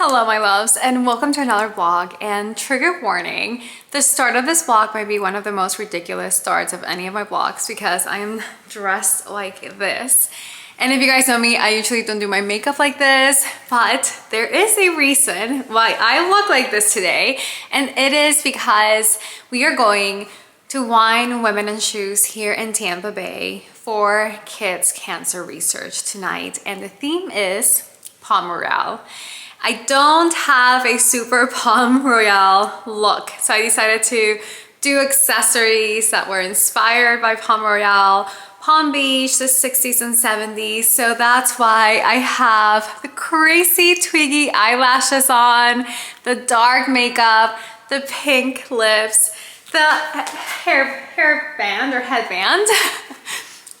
Hello my loves and welcome to another vlog, and trigger warning, the start of this vlog might be one of the most ridiculous starts of any of my vlogs because I am dressed like this. And if you guys know me, I usually don't do my makeup like this, but there is a reason why I look like this today, and it is because we are going to Wine, Women and Shoes here in Tampa Bay for kids cancer research tonight, and the theme is Palm Royale. I don't have a super Palm Royale look, so I decided to do accessories that were inspired by Palm Royale, Palm Beach, the 60s and 70s. So that's why I have the crazy twiggy eyelashes on, the dark makeup, the pink lips, the hairband or headband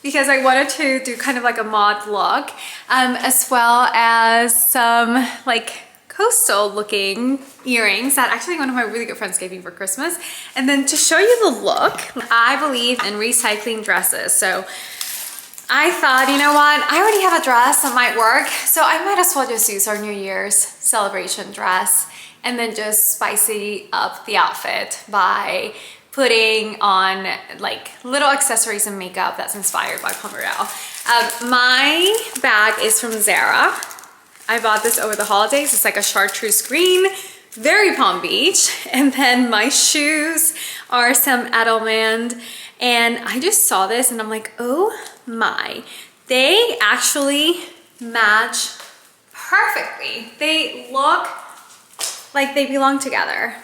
because I wanted to do kind of like a mod look, as well as some like coastal looking earrings that actually one of my really good friends gave me for Christmas. And then to show you the look, I believe in recycling dresses. So I thought, you know what, I already have a dress that might work, so I might as well just use our New Year's celebration dress and then just spicy up the outfit by putting on like little accessories and makeup that's inspired by Palm Royale. My bag is from Zara. I bought this over the holidays. It's like a chartreuse green, very Palm Beach. And then my shoes are some Edelman. And I just saw this and I'm like, oh my, they actually match perfectly. They look like they belong together.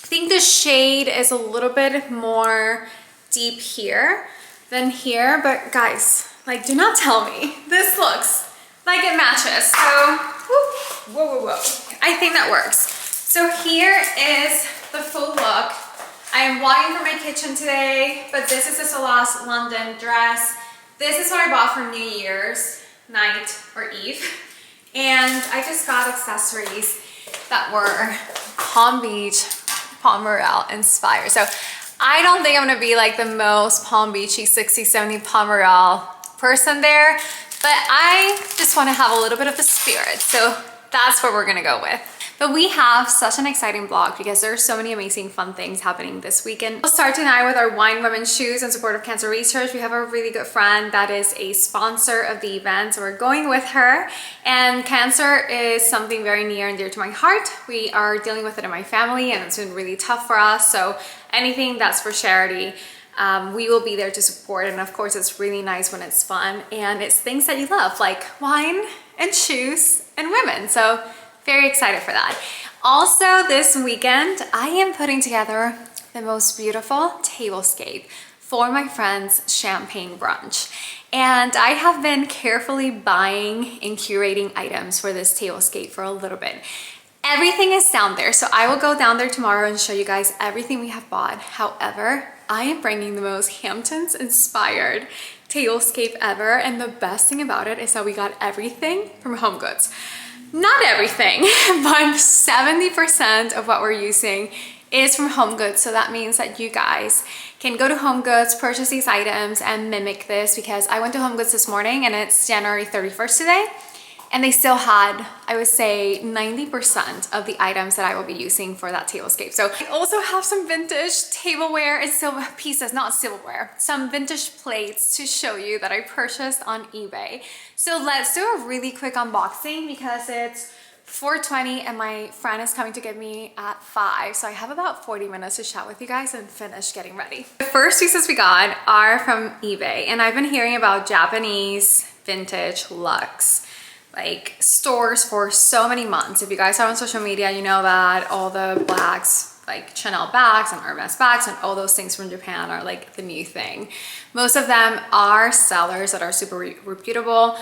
I think the shade is a little bit more deep here than here, but guys, like, do not tell me this looks like it matches. So whoa. I think that works. So here is the full look. I am vlogging from my kitchen today, but this is the Salas London dress. This is what I bought for New Year's night or eve, and I just got accessories that were Palm Beach, Palm Royale inspired. So I don't think I'm gonna be like the most Palm Beachy 60, 70 Palm Royale person there, but I just want to have a little bit of the spirit. So that's what we're gonna go with. But we have such an exciting vlog because there are so many amazing fun things happening this weekend. We'll start tonight with our Wine, Women, Shoes in support of cancer research. We have a really good friend that is a sponsor of the event, so we're going with her. And cancer is something very near and dear to my heart. We are dealing with it in my family and it's been really tough for us. So anything that's for charity, we will be there to support. And of course, it's really nice when it's fun and it's things that you love, like wine and shoes and women. So very excited for that. Also this weekend, I am putting together the most beautiful tablescape for my friend's champagne brunch. And I have been carefully buying and curating items for this tablescape for a little bit. Everything is down there, so I will go down there tomorrow and show you guys everything we have bought. However, I am bringing the most Hamptons inspired tablescape ever, and the best thing about it is that we got everything from HomeGoods. Not everything, but 70% of what we're using is from HomeGoods. So that means that you guys can go to HomeGoods, purchase these items and mimic this, because I went to HomeGoods this morning and it's January 31st today. And they still had, I would say, 90% of the items that I will be using for that tablescape. So I also have some vintage tableware and silver pieces, not silverware, some vintage plates to show you that I purchased on eBay. So let's do a really quick unboxing because it's 4:20 and my friend is coming to get me at 5. So I have about 40 minutes to chat with you guys and finish getting ready. The first pieces we got are from eBay, and I've been hearing about Japanese vintage luxe like stores for so many months. If you guys are on social media, you know that all the bags, like Chanel bags and Hermes bags and all those things from Japan are like the new thing. Most of them are sellers that are super reputable.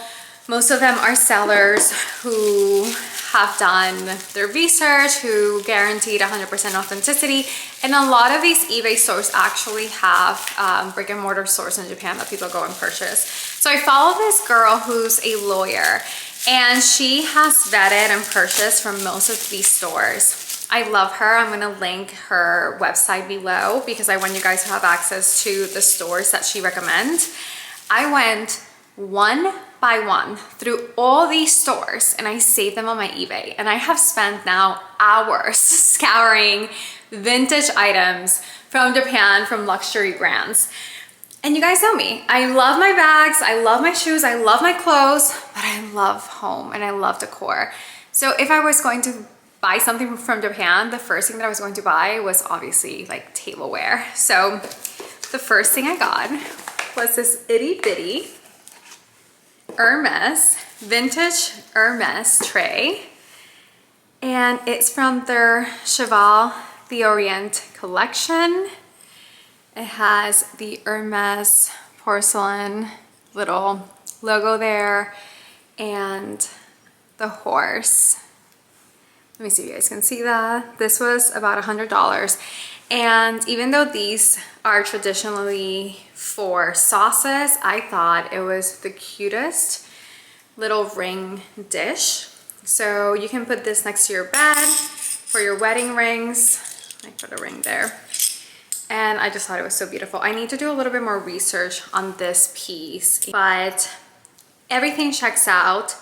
Most of them are sellers who have done their research, who guaranteed 100% authenticity. And a lot of these eBay stores actually have brick and mortar stores in Japan that people go and purchase. So I follow this girl who's a lawyer, and she has vetted and purchased from most of these stores. I love her. I'm gonna link her website below because I want you guys to have access to the stores that she recommends. I went one by one through all these stores and I saved them on my eBay. And I have spent now hours scouring vintage items from Japan, from luxury brands. And you guys know me. I love my bags, I love my shoes, I love my clothes, but I love home and I love decor. So if I was going to buy something from Japan, the first thing that I was going to buy was obviously like tableware. So the first thing I got was this itty bitty Hermes, vintage Hermes tray. And it's from their Cheval d'Orient collection. It has the Hermes porcelain little logo there and the horse. Let me see if you guys can see that. This was about $100. And even though these are traditionally for sauces, I thought it was the cutest little ring dish. So you can put this next to your bed for your wedding rings. I put a ring there. And I just thought it was so beautiful. I need to do a little bit more research on this piece, but everything checks out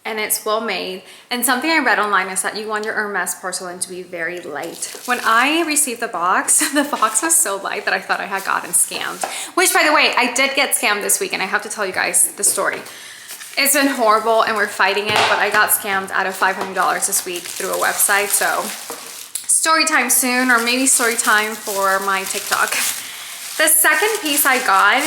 and it's well made. And something I read online is that you want your Hermes porcelain to be very light. When I received the box was so light that I thought I had gotten scammed. Which, by the way, I did get scammed this week and I have to tell you guys the story. It's been horrible and we're fighting it, but I got scammed out of $500 this week through a website. So story time soon, or maybe story time for my TikTok. The second piece I got,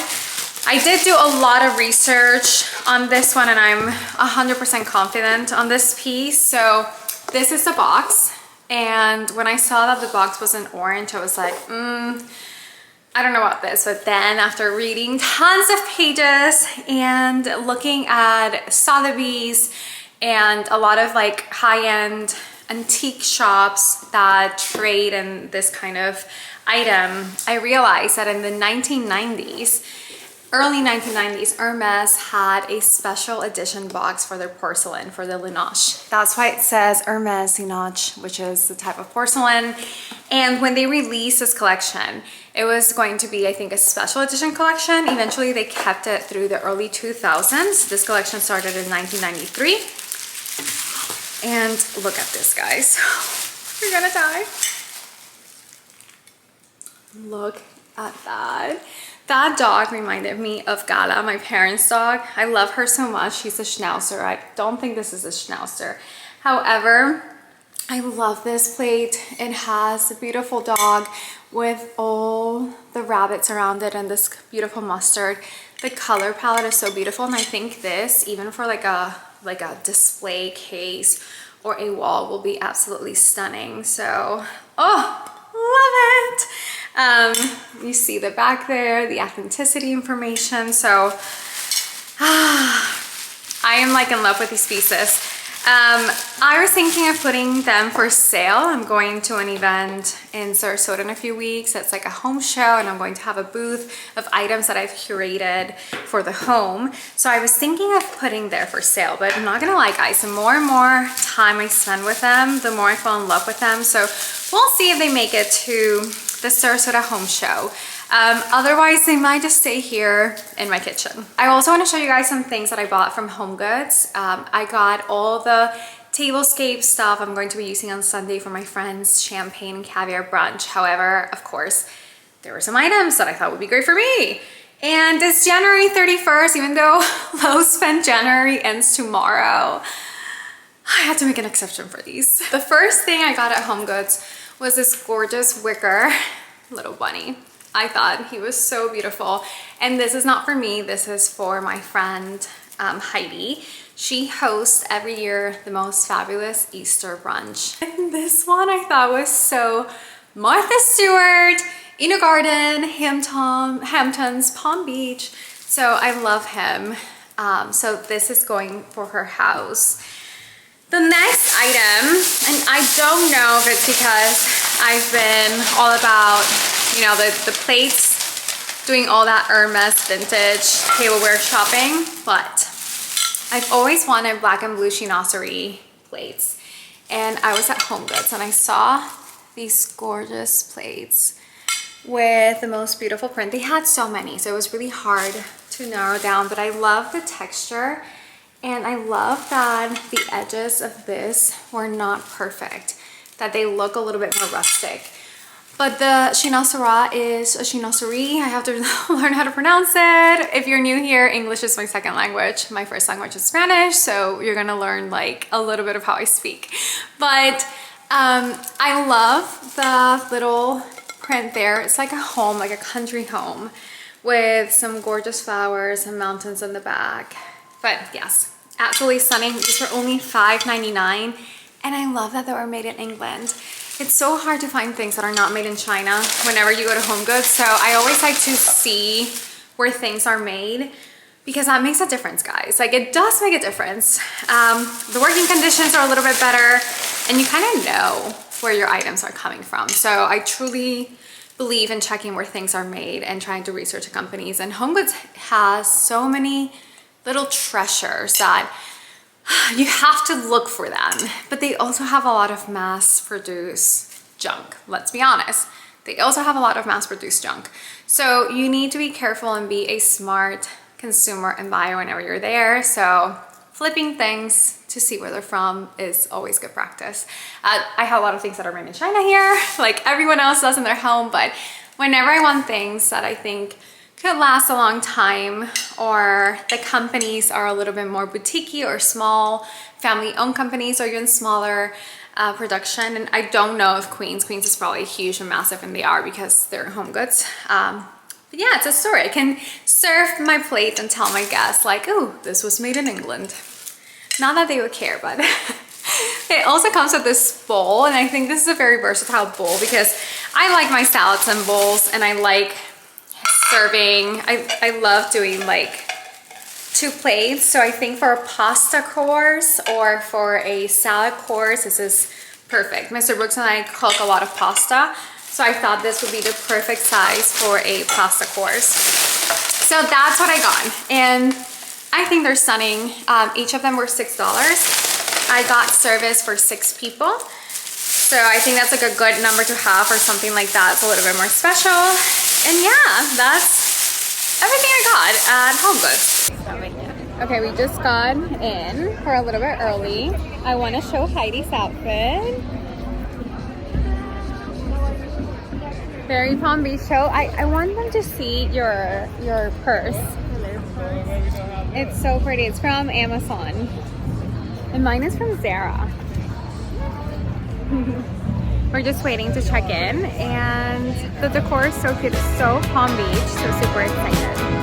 I did do a lot of research on this one and I'm 100% confident on this piece. So this is the box. And when I saw that the box was in orange, I was like, I don't know about this. But then after reading tons of pages and looking at Sotheby's and a lot of like high-end antique shops that trade in this kind of item, I realized that in the 1990s, early 1990s, Hermes had a special edition box for their porcelain, for the Linoche. That's why it says Hermes Linoche, which is the type of porcelain. And when they released this collection, it was going to be, I think, a special edition collection. Eventually, they kept it through the early 2000s. This collection started in 1993. And look at this, guys. You're gonna die. Look at that. That dog reminded me of Gala, my parents' dog. I love her so much. She's a Schnauzer. I don't think this is a Schnauzer. However, I love this plate. It has a beautiful dog with all the rabbits around it and this beautiful mustard. The color palette is so beautiful, and I think this, even for like a display case or a wall, will be absolutely stunning. So, oh, love it. You see the back there, the authenticity information. So I am like in love with these pieces. I was thinking of putting them for sale. I'm going to an event in Sarasota in a few weeks. It's like a home show, and I'm going to have a booth of items that I've curated for the home. So I was thinking of putting there for sale, but I'm not gonna lie, guys, the more and more time I spend with them, the more I fall in love with them. So we'll see if they make it to the Sarasota home show. Otherwise, they might just stay here in my kitchen. I also want to show you guys some things that I bought from HomeGoods. I got all the Tablescape stuff I'm going to be using on Sunday for my friend's champagne and caviar brunch. However, of course, there were some items that I thought would be great for me. And it's January 31st, even though Low Spend January ends tomorrow. I had to make an exception for these. The first thing I got at HomeGoods was this gorgeous wicker little bunny. I thought he was so beautiful. And this is not for me, this is for my friend Heidi. She hosts every year the most fabulous Easter brunch. And this one I thought was so Martha Stewart, in a garden, Hamptons, Palm Beach. So I love him. So this is going for her house. The next item, and I don't know if it's because I've been all about, you know, the plates, doing all that Hermes vintage tableware shopping, but I've always wanted black and blue chinoiserie plates. And I was at HomeGoods and I saw these gorgeous plates with the most beautiful print. They had so many, so it was really hard to to narrow down, but I love the texture and I love that the edges of this were not perfect, that they look a little bit more rustic. But the chinoiserie is a chinoiserie. I have to learn how to pronounce it. If you're new here, English is my second language. My first language is Spanish, so you're gonna learn like a little bit of how I speak. But I love the little print there. It's like a home, like a country home with some gorgeous flowers and mountains in the back. But yes, absolutely stunning. These were only $5.99, and I love that they were made in England. It's so hard to find things that are not made in China whenever you go to HomeGoods, so I always like to see where things are made because that makes a difference, guys. Like, it does make a difference. The working conditions are a little bit better, and you kind of know where your items are coming from. So I truly believe in checking where things are made and trying to research the companies. And HomeGoods has so many little treasures that you have to look for them, but they also have a lot of mass-produced junk. Let's be honest. They also have a lot of mass-produced junk. So you need to be careful and be a smart consumer and buyer whenever you're there. So flipping things to see where they're from is always good practice. I have a lot of things that are made in China here, like everyone else does in their home, but whenever I want things that I think could last a long time, or the companies are a little bit more boutique-y or small family-owned companies, or even smaller production, and I don't know if Queens is probably huge and massive, and they are because they're HomeGoods. But yeah, it's a story. I can serve my plate and tell my guests like, oh, this was made in England. Not that they would care, but it also comes with this bowl, and I think this is a very versatile bowl because I like my salads and bowls, and I like serving. I love doing like 2 plates. So I think for a pasta course or for a salad course, this is perfect. Mr. Brooks and I cook a lot of pasta, so I thought this would be the perfect size for a pasta course. So that's what I got, and I think they're stunning. Each of them were $6. I got service for 6 people. So I think that's like a good number to have for something like that. It's a little bit more special. And yeah, that's everything I got at HomeGoods. Okay, we just got in for a little bit early. I want to show Heidi's outfit. Very Palm Beach show. I want them to see your purse. It's so pretty. It's from Amazon. And mine is from Zara. We're just waiting to check in, and the decor is so cute. It's so Palm Beach, so super excited.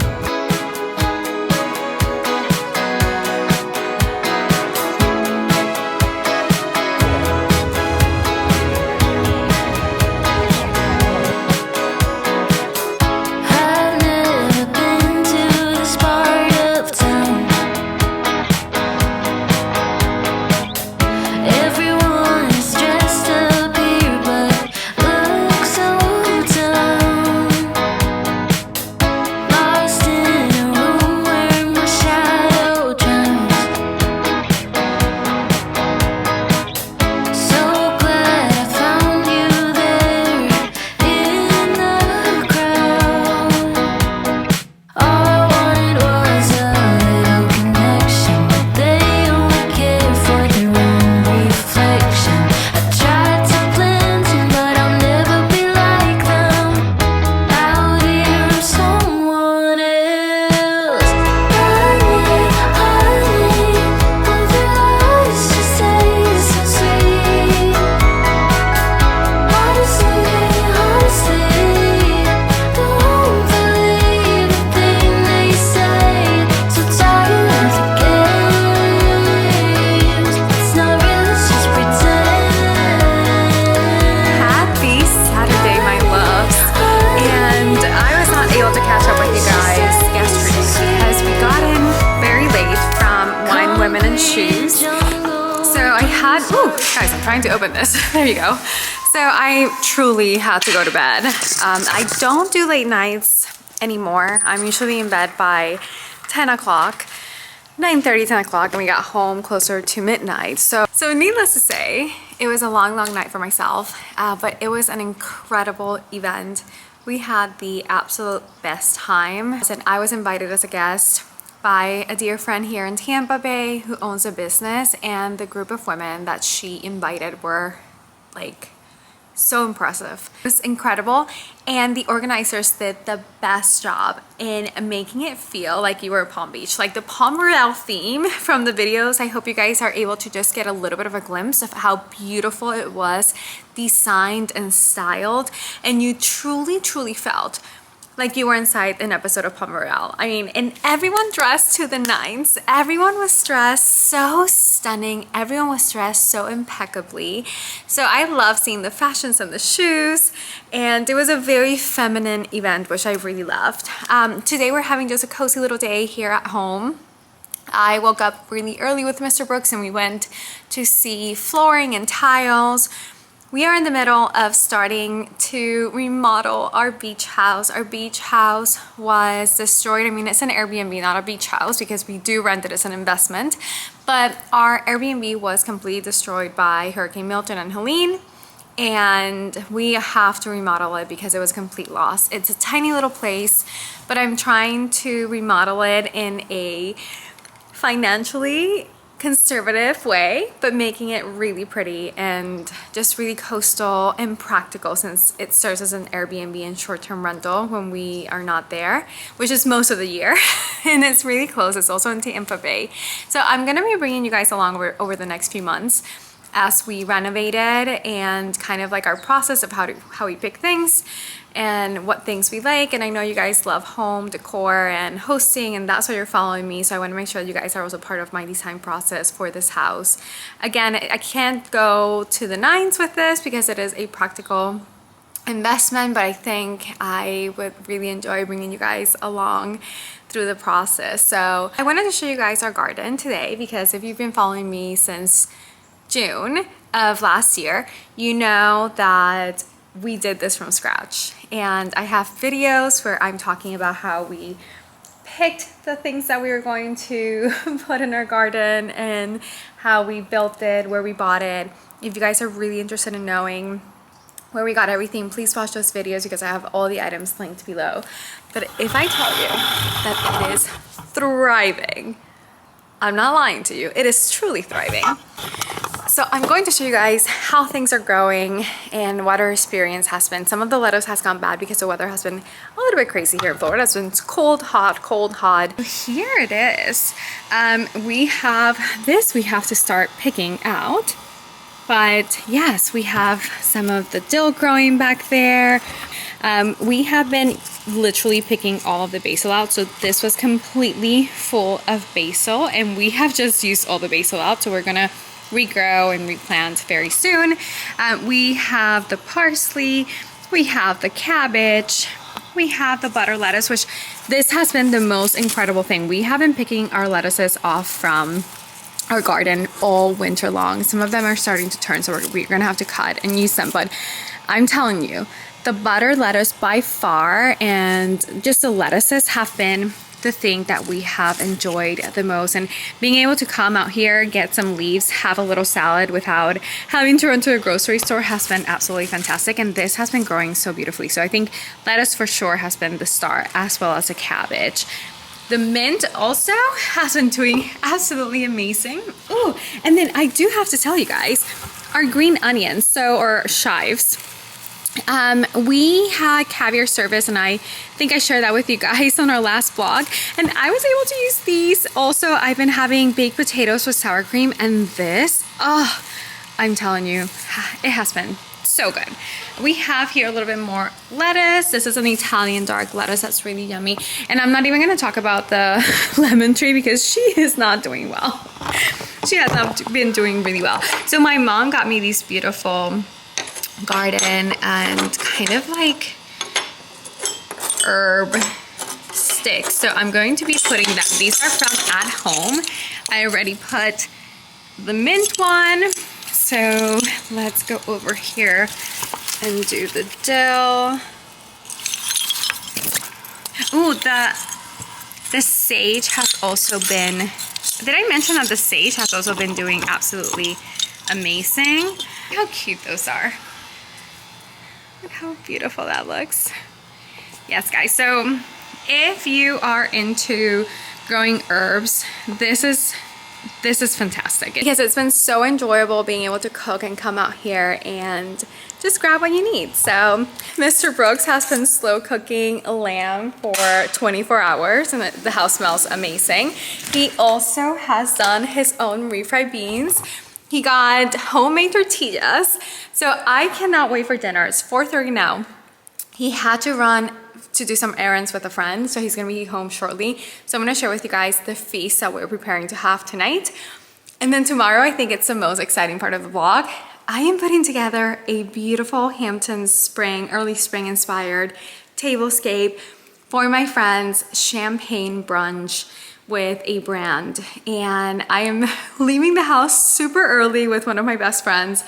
Guys, I'm trying to open this. There you go. So I truly had to go to bed. I don't do late nights anymore. I'm usually in bed by 10 o'clock, 9:30, 10 o'clock, and we got home closer to midnight. So needless to say, it was a long night for myself, but it was an incredible event We had the absolute best time. And I was invited as a guest by a dear friend here in Tampa Bay who owns a business, and the group of women that she invited were like so impressive. It was incredible, and the organizers did the best job in making it feel like you were at Palm Beach. Like the Palm Royale theme from the videos, I hope you guys are able to just get a little bit of a glimpse of how beautiful it was, designed and styled, and you truly felt like you were inside an episode of Palm Royale. I mean, and everyone dressed to the nines. Everyone was dressed so stunning. Everyone was dressed so impeccably. So I love seeing the fashions and the shoes, and it was a very feminine event, which I really loved. Today we're having just a cozy little day here at home. I woke up really early with Mr. Brooks and we went to see flooring and tiles. We are in the middle of starting to remodel our beach house. Our beach house was destroyed. I mean, it's an Airbnb, not a beach house, because we do rent it as an investment. But our Airbnb was completely destroyed by Hurricane Milton and Helene, and we have to remodel it because it was a complete loss. It's a tiny little place, but I'm trying to remodel it in a financially conservative way, but making it really pretty and just really coastal and practical, since it serves as an Airbnb and short-term rental when we are not there, which is most of the year. And it's really close. It's also in Tampa Bay. So I'm gonna be bringing you guys along over the next few months as we renovated, and kind of like our process of how we pick things and what things we like. And I know you guys love home decor and hosting, and that's why you're following me, so I want to make sure you guys are also part of my design process for this house. Again, I can't go to the nines with this because it is a practical investment, but I think I would really enjoy bringing you guys along through the process. So I wanted to show you guys our garden today, because if you've been following me since June of last year, you know that we did this from scratch. And I have videos where I'm talking about how we picked the things that we were going to put in our garden and how we built it, where we bought it. If you guys are really interested in knowing where we got everything, please watch those videos because I have all the items linked below. But if I tell you that it is thriving, I'm not lying to you, it is truly thriving. So I'm going to show you guys how things are growing and what our experience has been. Some of the lettuce has gone bad because the weather has been a little bit crazy here in Florida. It's been cold, hot, cold, hot. Here it is. We have this we have to start picking out. But yes, we have some of the dill growing back there. We have been literally picking all of the basil out. So this was completely full of basil, and we have just used all the basil out. So we're gonna regrow and replant very soon. We have the parsley, we have the cabbage, we have the butter lettuce, which this has been the most incredible thing. We have been picking our lettuces off from our garden all winter long. Some of them are starting to turn, so we're gonna have to cut and use them. But I'm telling you, the butter lettuce by far, and just the lettuces have been the thing that we have enjoyed the most. And being able to come out here, get some leaves, have a little salad without having to run to a grocery store has been absolutely fantastic. And this has been growing so beautifully. So I think lettuce for sure has been the star, as well as the cabbage. The mint also has been doing absolutely amazing. Oh, and then I do have to tell you guys, our green onions, or chives. We had caviar service, and I think I shared that with you guys on our last vlog, and I was able to use these. Also, I've been having baked potatoes with sour cream, and this, oh, I'm telling you, it has been so good. We have here a little bit more lettuce. This is an Italian dark lettuce that's really yummy, and I'm not even going to talk about the lemon tree because she is not doing well. She has not been doing really well. So my mom got me these beautiful garden and kind of like herb sticks. So I'm going to be putting them. These are from At Home. I already put the mint one. So let's go over here and do the dill. Ooh, the sage has also been, did I mention that the sage has also been doing absolutely amazing? Look how cute those are. Look how beautiful that looks. Yes, guys, so if you are into growing herbs, this is fantastic because it's been so enjoyable being able to cook and come out here and just grab what you need. So Mr. Brooks has been slow cooking lamb for 24 hours and the house smells amazing. He also has done his own refried beans. He got homemade tortillas. So I cannot wait for dinner. It's 4:30 now. He had to run to do some errands with a friend, so he's gonna be home shortly. So I'm gonna share with you guys the feast that we're preparing to have tonight. And then tomorrow, I think it's the most exciting part of the vlog. I am putting together a beautiful Hamptons early spring inspired tablescape for my friend's champagne brunch with a brand. And I am leaving the house super early with one of my best friends.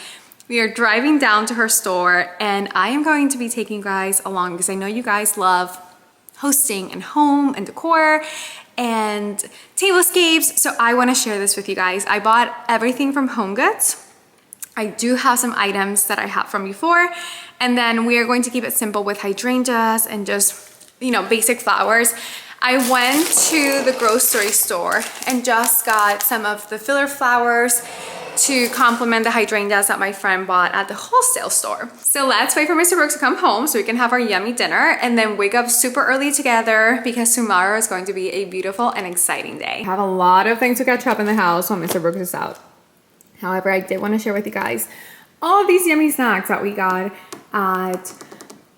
We are driving down to her store and I am going to be taking you guys along because I know you guys love hosting and home and decor and tablescapes. So I want to share this with you guys. I bought everything from HomeGoods. I do have some items that I have from before. And then we are going to keep it simple with hydrangeas and just, you know, basic flowers. I went to the grocery store and just got some of the filler flowers to complement the hydrangeas that my friend bought at the wholesale store. So let's wait for Mr. Brooks to come home so we can have our yummy dinner and then wake up super early together because tomorrow is going to be a beautiful and exciting day. I have a lot of things to catch up in the house while Mr. Brooks is out. However, I did want to share with you guys all of these yummy snacks that we got at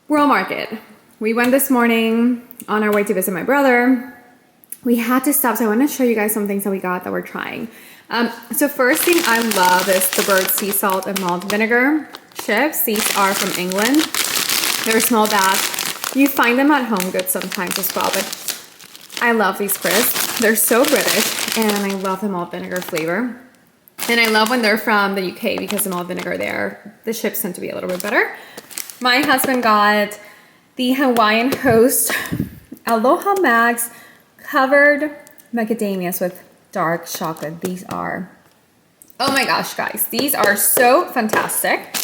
World Market. We went this morning on our way to visit my brother. We had to stop, so I want to show you guys some things that we got that we're trying. So first thing I love is the Bird sea salt and malt vinegar chips. These are from England. They're a small batch. You find them at HomeGoods sometimes as well, but I love these crisps. They're so British and I love the malt vinegar flavor. And I love when they're from the UK because the malt vinegar there, the chips tend to be a little bit better. My husband got the Hawaiian Host Aloha Max covered macadamias with dark chocolate. These are, oh my gosh, guys, these are so fantastic.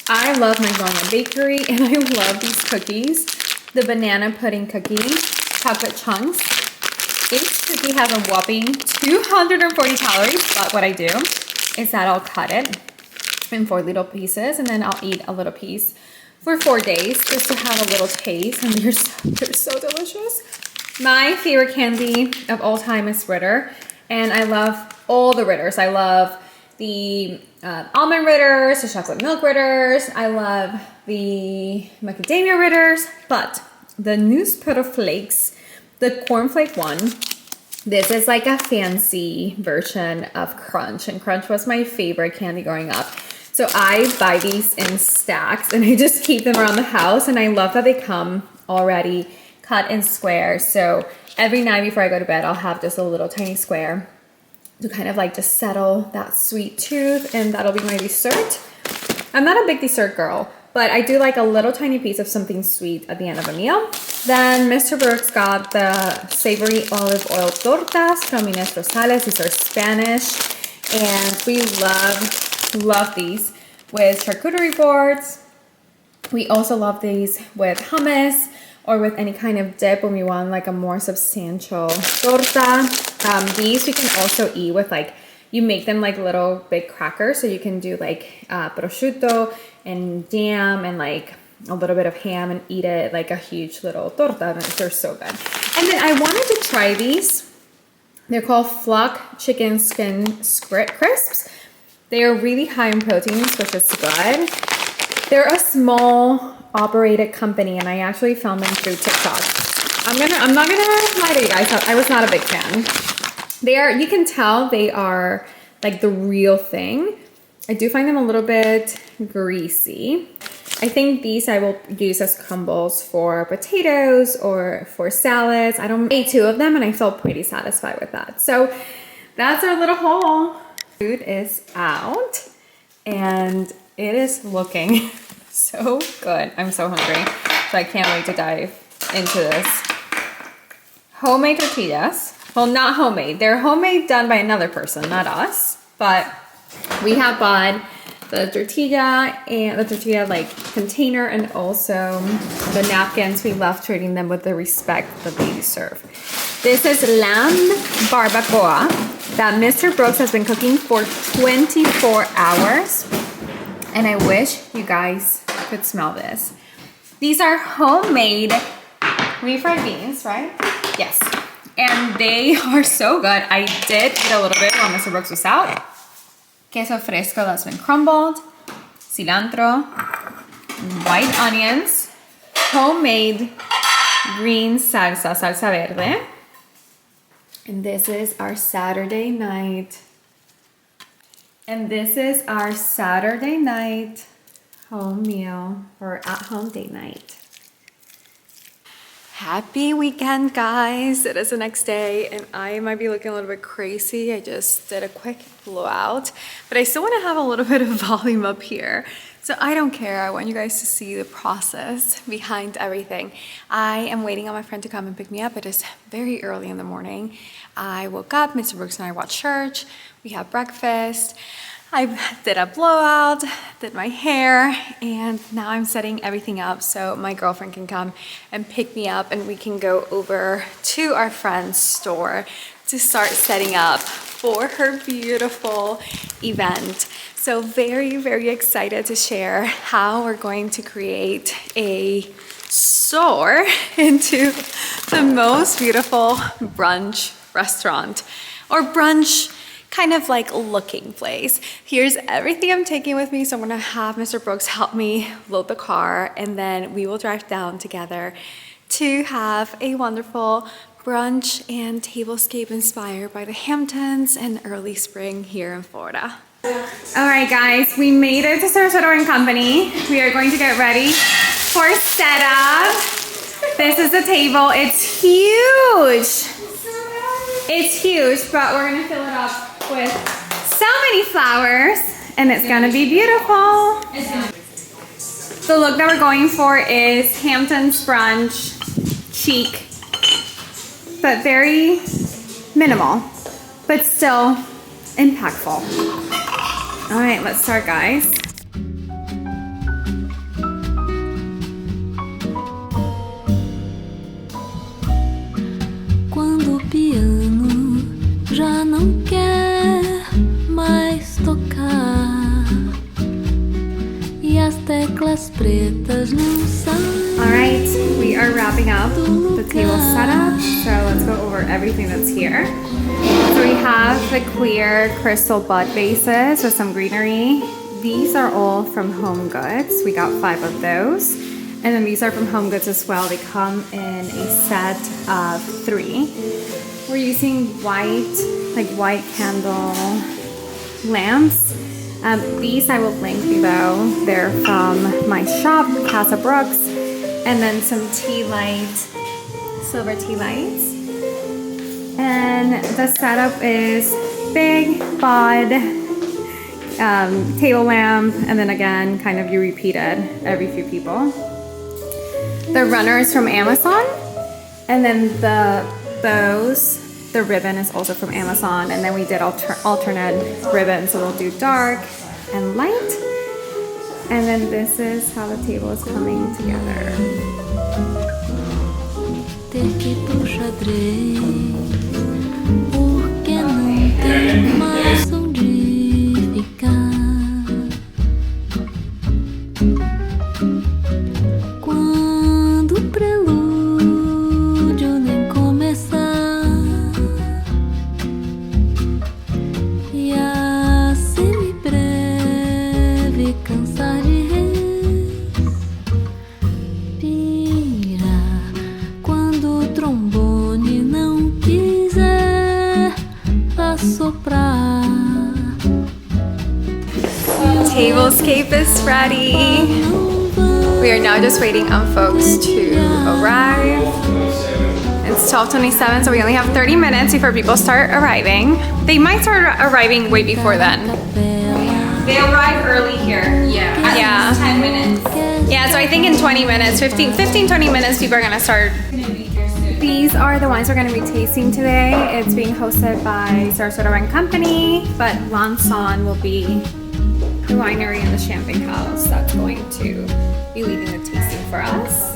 I love my Magnolia Bakery and I love these cookies. The banana pudding cookie, chocolate chunks. Each cookie has a whopping 240 calories, but what I do is that I'll cut it in 4 little pieces and then I'll eat a little piece for 4 days just to have a little taste, and they're so delicious. My favorite candy of all time is Ritter. And I love all the Ritters. I love the almond Ritters, the chocolate milk Ritters. I love the macadamia Ritters, but the Newspaper Flakes, the cornflake one, this is like a fancy version of Crunch. And Crunch was my favorite candy growing up. So I buy these in stacks and I just keep them around the house. And I love that they come already cut in squares. So every night before I go to bed, I'll have just a little tiny square to kind of like just settle that sweet tooth, and that'll be my dessert. I'm not a big dessert girl, but I do like a little tiny piece of something sweet at the end of a meal. Then Mr. Brooks got the savory olive oil tortas from Inés Rosales. These are Spanish, and we love these with charcuterie boards. We also love these with hummus or with any kind of dip when we want like a more substantial torta. These we can also eat with, like, you make them like little big crackers, so you can do like prosciutto and jam and like a little bit of ham and eat it like a huge little torta. They're so good. And then I wanted to try these. They're called Flock Chicken Skin Crisps. They are really high in proteins, which is good. They're a small operated company, and I actually found them through TikTok. I'm not gonna lie to you guys, I was not a big fan. You can tell they are like the real thing. I do find them a little bit greasy. I think these I will use as crumbles for potatoes or for salads. I ate 2 of them and I felt pretty satisfied with that. So that's our little haul. Food is out and it is looking so good. I'm so hungry, so I can't wait to dive into this. Homemade tortillas. Well, not homemade. They're homemade done by another person, not us. But we have bought the tortilla like container, and also the napkins. We love treating them with the respect that they deserve. This is lamb barbacoa that Mr. Brooks has been cooking for 24 hours. And I wish you guys could smell this. These are homemade refried beans, right? Yes. And they are so good. I did eat a little bit while Mr. Brooks was out. Queso fresco that's been crumbled, cilantro, white onions, homemade green salsa verde. And this is our Saturday night. And this is our Saturday night home meal or at-home date night. Happy weekend, guys. It is the next day and I might be looking a little bit crazy. I just did a quick blowout, but I still want to have a little bit of volume up here. So I don't care. I want you guys to see the process behind everything. I am waiting on my friend to come and pick me up. It is very early in the morning. I woke up, Mr. Brooks and I watched church. We had breakfast. I did a blowout, did my hair, and now I'm setting everything up so my girlfriend can come and pick me up and we can go over to our friend's store to start setting up for her beautiful event. So very, very excited to share how we're going to create a soar into the most beautiful brunch restaurant or brunch kind of like looking place. Here's everything I'm taking with me. So I'm gonna have Mr. Brooks help me load the car and then we will drive down together to have a wonderful brunch and tablescape inspired by the Hamptons and early spring here in Florida. All right, guys, we made it to Sarasota and Company. We are going to get ready for setup. This is the table. It's huge. It's huge, but we're gonna fill it up with so many flowers and it's gonna be beautiful. The look that we're going for is Hamptons brunch, chic, but very minimal, but still impactful. All right, let's start, guys. Quando o piano já não quer mais tocar e as teclas pretas não saem. All right, we are wrapping up the table setup, so let's go over everything that's here. So we have the clear crystal bud vases with some greenery. These are all from HomeGoods. We got 5 of those. And then these are from HomeGoods as well. They come in a set of 3. We're using white candle lamps. These I will link below. They're from my shop, Casa Brooks. And then some tea light, silver tea lights. And the setup is big bud, table lamp, and then again, kind of you repeat it every few people. The runner is from Amazon, and then the bows, the ribbon is also from Amazon, and then we did alternate ribbons, so we'll do dark and light. And then this is how the table is coming together. Ter que ir pro xadrez, porque não tem mais onde ficar. Quando o prelúdio nem começar e a semibreve cansar de respirar, quando o trombone não quiser assoprar. Tablescape is ready. We are now just waiting on folks to arrive. It's 12:27, so we only have 30 minutes before people start arriving. They might start arriving way before then. They arrive early here. Yeah. 10 minutes. Yeah, so I think in 20 minutes, 15-20 minutes, people are gonna start. These are the wines we're gonna be tasting today. It's being hosted by Sarasota and Company, but Lanson will be the winery and the champagne house that's going to be leading the tasting for us.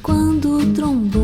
Quando o trombone